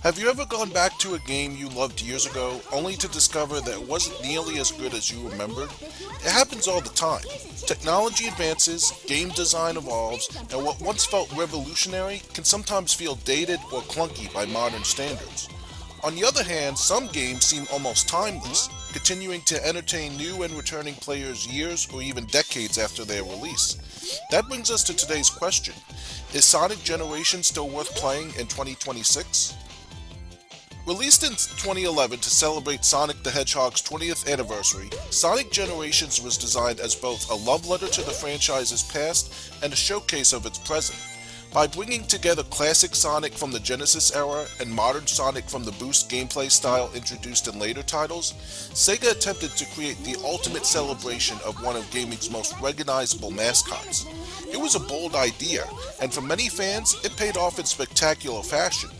Have you ever gone back to a game you loved years ago, only to discover that it wasn't nearly as good as you remembered? It happens all the time. Technology advances, game design evolves, and what once felt revolutionary can sometimes feel dated or clunky by modern standards. On the other hand, some games seem almost timeless, continuing to entertain new and returning players years or even decades after their release. That brings us to today's question. Is Sonic Generation still worth playing in 2026? Released in 2011 to celebrate Sonic the Hedgehog's 20th anniversary, Sonic Generations was designed as both a love letter to the franchise's past and a showcase of its present. By bringing together classic Sonic from the Genesis era and modern Sonic from the boost gameplay style introduced in later titles, Sega attempted to create the ultimate celebration of one of gaming's most recognizable mascots. It was a bold idea, and for many fans, it paid off in spectacular fashion.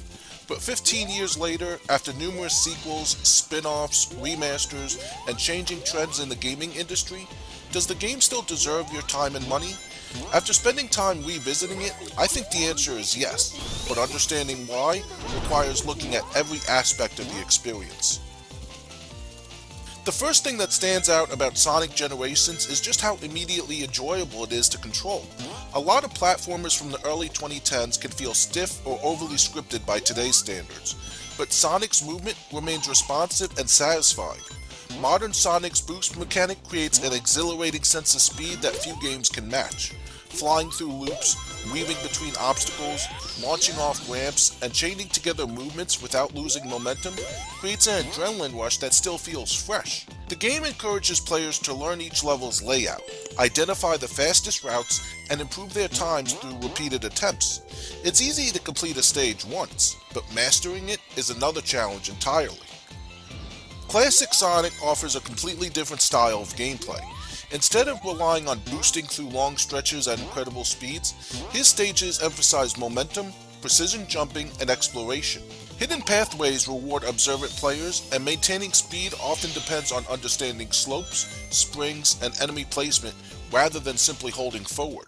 But 15 years later, after numerous sequels, spin-offs, remasters, and changing trends in the gaming industry, does the game still deserve your time and money? After spending time revisiting it, I think the answer is yes, but understanding why requires looking at every aspect of the experience. The first thing that stands out about Sonic Generations is just how immediately enjoyable it is to control. A lot of platformers from the early 2010s can feel stiff or overly scripted by today's standards, but Sonic's movement remains responsive and satisfying. Modern Sonic's boost mechanic creates an exhilarating sense of speed that few games can match. Flying through loops, weaving between obstacles, launching off ramps, and chaining together movements without losing momentum creates an adrenaline rush that still feels fresh. The game encourages players to learn each level's layout, identify the fastest routes, and improve their times through repeated attempts. It's easy to complete a stage once, but mastering it is another challenge entirely. Classic Sonic offers a completely different style of gameplay. Instead of relying on boosting through long stretches at incredible speeds, his stages emphasize momentum, precision jumping, and exploration. Hidden pathways reward observant players, and maintaining speed often depends on understanding slopes, springs, and enemy placement rather than simply holding forward.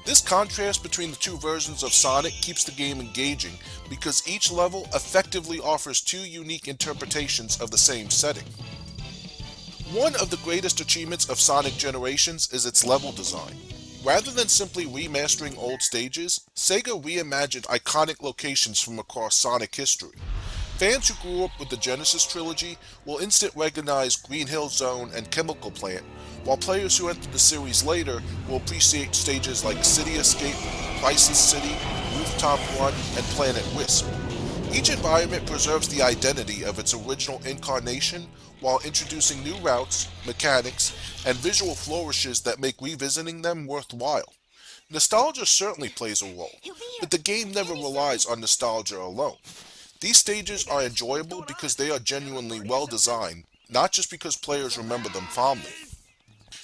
This contrast between the two versions of Sonic keeps the game engaging because each level effectively offers two unique interpretations of the same setting. One of the greatest achievements of Sonic Generations is its level design. Rather than simply remastering old stages, Sega reimagined iconic locations from across Sonic history. Fans who grew up with the Genesis trilogy will instantly recognize Green Hill Zone and Chemical Plant, while players who entered the series later will appreciate stages like City Escape, Crisis City, Rooftop Run, and Planet Wisp. Each environment preserves the identity of its original incarnation while introducing new routes, mechanics, and visual flourishes that make revisiting them worthwhile. Nostalgia certainly plays a role, but the game never relies on nostalgia alone. These stages are enjoyable because they are genuinely well designed, not just because players remember them fondly.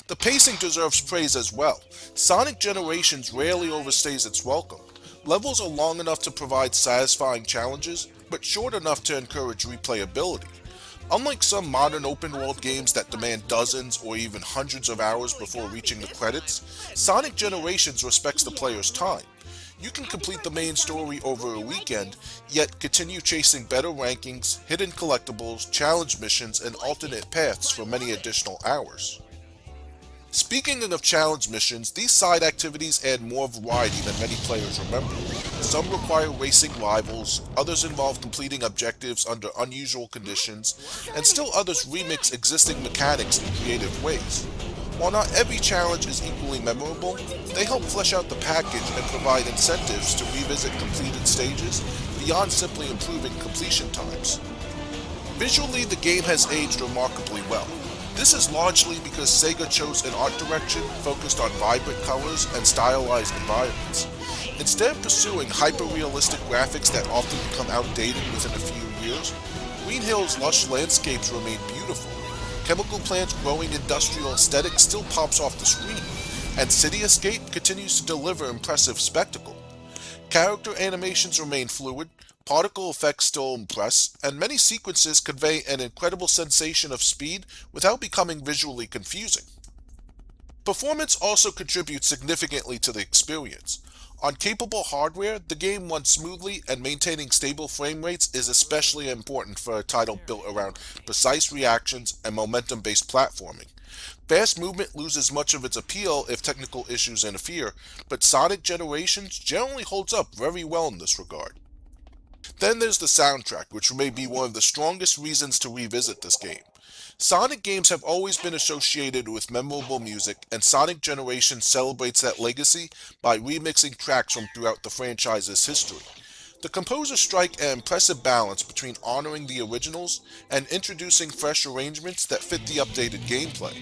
The pacing deserves praise as well. Sonic Generations rarely overstays its welcome. Levels are long enough to provide satisfying challenges, but short enough to encourage replayability. Unlike some modern open-world games that demand dozens or even hundreds of hours before reaching the credits, Sonic Generations respects the player's time. You can complete the main story over a weekend, yet continue chasing better rankings, hidden collectibles, challenge missions, and alternate paths for many additional hours. Speaking of challenge missions, these side activities add more variety than many players remember. Some require racing rivals, others involve completing objectives under unusual conditions, and still others remix existing mechanics in creative ways. While not every challenge is equally memorable, they help flesh out the package and provide incentives to revisit completed stages beyond simply improving completion times. Visually, the game has aged remarkably well. This is largely because Sega chose an art direction focused on vibrant colors and stylized environments. Instead of pursuing hyper-realistic graphics that often become outdated within a few years, Green Hill's lush landscapes remain beautiful. Chemical Plant's growing industrial aesthetic still pops off the screen, and City Escape continues to deliver impressive spectacle. Character animations remain fluid, particle effects still impress, and many sequences convey an incredible sensation of speed without becoming visually confusing. Performance also contributes significantly to the experience. On capable hardware, the game runs smoothly, and maintaining stable frame rates is especially important for a title built around precise reactions and momentum-based platforming. Fast movement loses much of its appeal if technical issues interfere, but Sonic Generations generally holds up very well in this regard. Then there's the soundtrack, which may be one of the strongest reasons to revisit this game. Sonic games have always been associated with memorable music, and Sonic Generations celebrates that legacy by remixing tracks from throughout the franchise's history. The composers strike an impressive balance between honoring the originals and introducing fresh arrangements that fit the updated gameplay.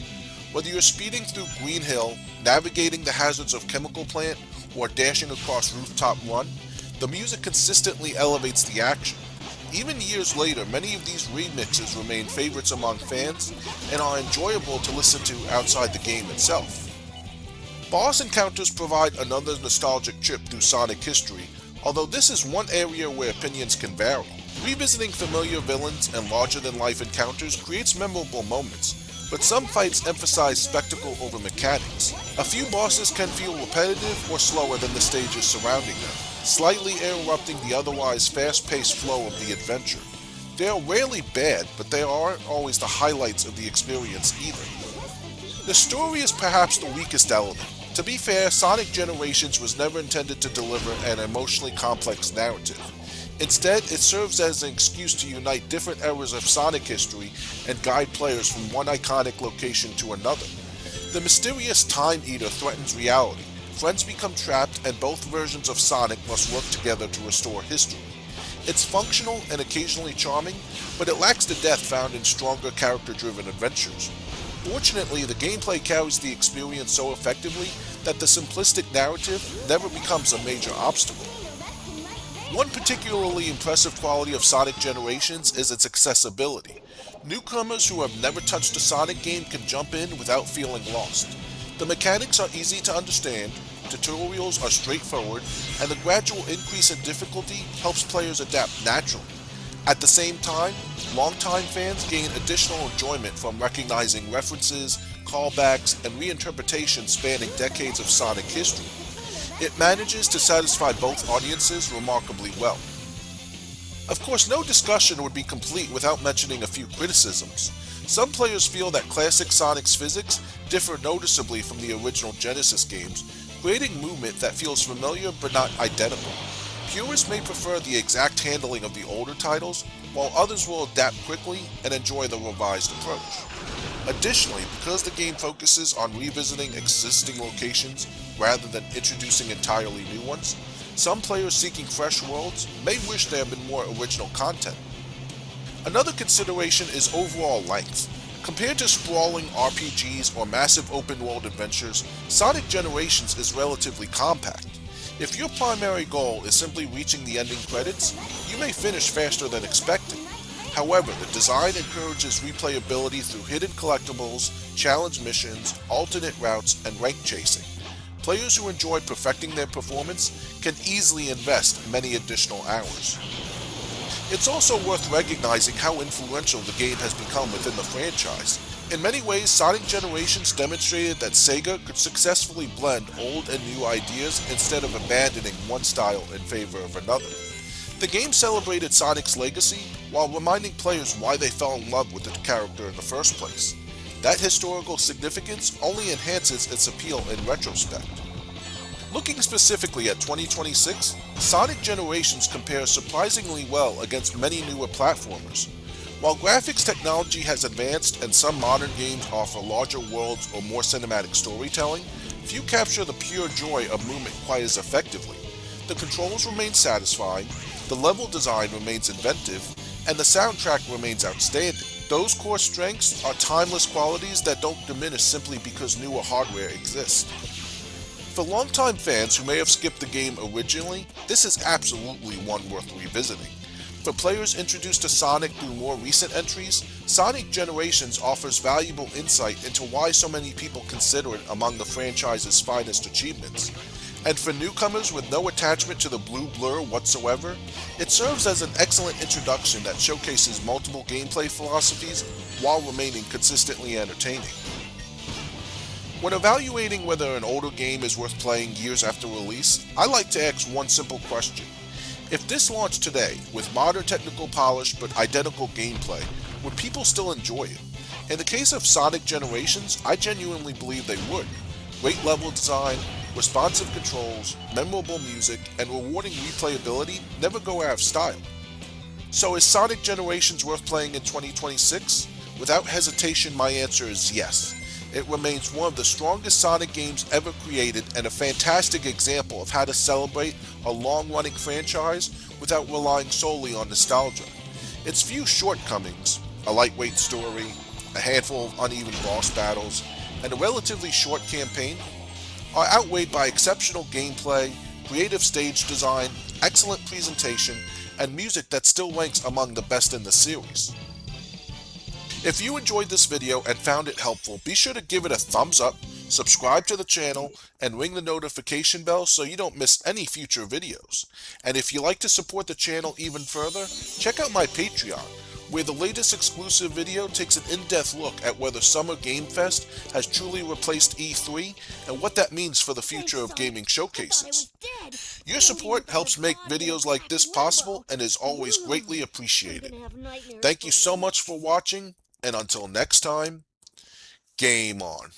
Whether you're speeding through Green Hill, navigating the hazards of Chemical Plant, or dashing across Rooftop Run, the music consistently elevates the action. Even years later, many of these remixes remain favorites among fans and are enjoyable to listen to outside the game itself. Boss encounters provide another nostalgic trip through Sonic history, although this is one area where opinions can vary. Revisiting familiar villains and larger-than-life encounters creates memorable moments, but some fights emphasize spectacle over mechanics. A few bosses can feel repetitive or slower than the stages surrounding them, slightly interrupting the otherwise fast-paced flow of the adventure. They are rarely bad, but they aren't always the highlights of the experience either. The story is perhaps the weakest element. To be fair, Sonic Generations was never intended to deliver an emotionally complex narrative. Instead, it serves as an excuse to unite different eras of Sonic history and guide players from one iconic location to another. The mysterious Time Eater threatens reality. Friends become trapped, and both versions of Sonic must work together to restore history. It's functional and occasionally charming, but it lacks the depth found in stronger character-driven adventures. Fortunately, the gameplay carries the experience so effectively that the simplistic narrative never becomes a major obstacle. One particularly impressive quality of Sonic Generations is its accessibility. Newcomers who have never touched a Sonic game can jump in without feeling lost. The mechanics are easy to understand, tutorials are straightforward, and the gradual increase in difficulty helps players adapt naturally. At the same time, longtime fans gain additional enjoyment from recognizing references, callbacks, and reinterpretations spanning decades of Sonic history. It manages to satisfy both audiences remarkably well. Of course, no discussion would be complete without mentioning a few criticisms. Some players feel that classic Sonic's physics differ noticeably from the original Genesis games, creating movement that feels familiar but not identical. Purists may prefer the exact handling of the older titles, while others will adapt quickly and enjoy the revised approach. Additionally, because the game focuses on revisiting existing locations rather than introducing entirely new ones, some players seeking fresh worlds may wish there had been more original content. Another consideration is overall length. Compared to sprawling RPGs or massive open-world adventures, Sonic Generations is relatively compact. If your primary goal is simply reaching the ending credits, you may finish faster than expected. However, the design encourages replayability through hidden collectibles, challenge missions, alternate routes, and rank chasing. Players who enjoy perfecting their performance can easily invest many additional hours. It's also worth recognizing how influential the game has become within the franchise. In many ways, Sonic Generations demonstrated that Sega could successfully blend old and new ideas instead of abandoning one style in favor of another. The game celebrated Sonic's legacy while reminding players why they fell in love with the character in the first place. That historical significance only enhances its appeal in retrospect. Looking specifically at 2026, Sonic Generations compares surprisingly well against many newer platformers. While graphics technology has advanced and some modern games offer larger worlds or more cinematic storytelling, few capture the pure joy of movement quite as effectively. The controls remain satisfying, the level design remains inventive, and the soundtrack remains outstanding. Those core strengths are timeless qualities that don't diminish simply because newer hardware exists. For longtime fans who may have skipped the game originally, this is absolutely one worth revisiting. For players introduced to Sonic through more recent entries, Sonic Generations offers valuable insight into why so many people consider it among the franchise's finest achievements. And for newcomers with no attachment to the blue blur whatsoever, it serves as an excellent introduction that showcases multiple gameplay philosophies while remaining consistently entertaining. When evaluating whether an older game is worth playing years after release, I like to ask one simple question. If this launched today, with modern technical polish but identical gameplay, would people still enjoy it? In the case of Sonic Generations, I genuinely believe they would. Great level design, responsive controls, memorable music, and rewarding replayability never go out of style. So is Sonic Generations worth playing in 2026? Without hesitation, my answer is yes. It remains one of the strongest Sonic games ever created and a fantastic example of how to celebrate a long-running franchise without relying solely on nostalgia. Its few shortcomings, a lightweight story, a handful of uneven boss battles, and a relatively short campaign, are outweighed by exceptional gameplay, creative stage design, excellent presentation, and music that still ranks among the best in the series. If you enjoyed this video and found it helpful, be sure to give it a thumbs up, subscribe to the channel, and ring the notification bell so you don't miss any future videos. And if you'd like to support the channel even further, check out my Patreon, where the latest exclusive video takes an in-depth look at whether Summer Game Fest has truly replaced E3 and what that means for the future of gaming showcases. Your support helps make videos like this possible and is always greatly appreciated. Thank you so much for watching, and until next time, game on.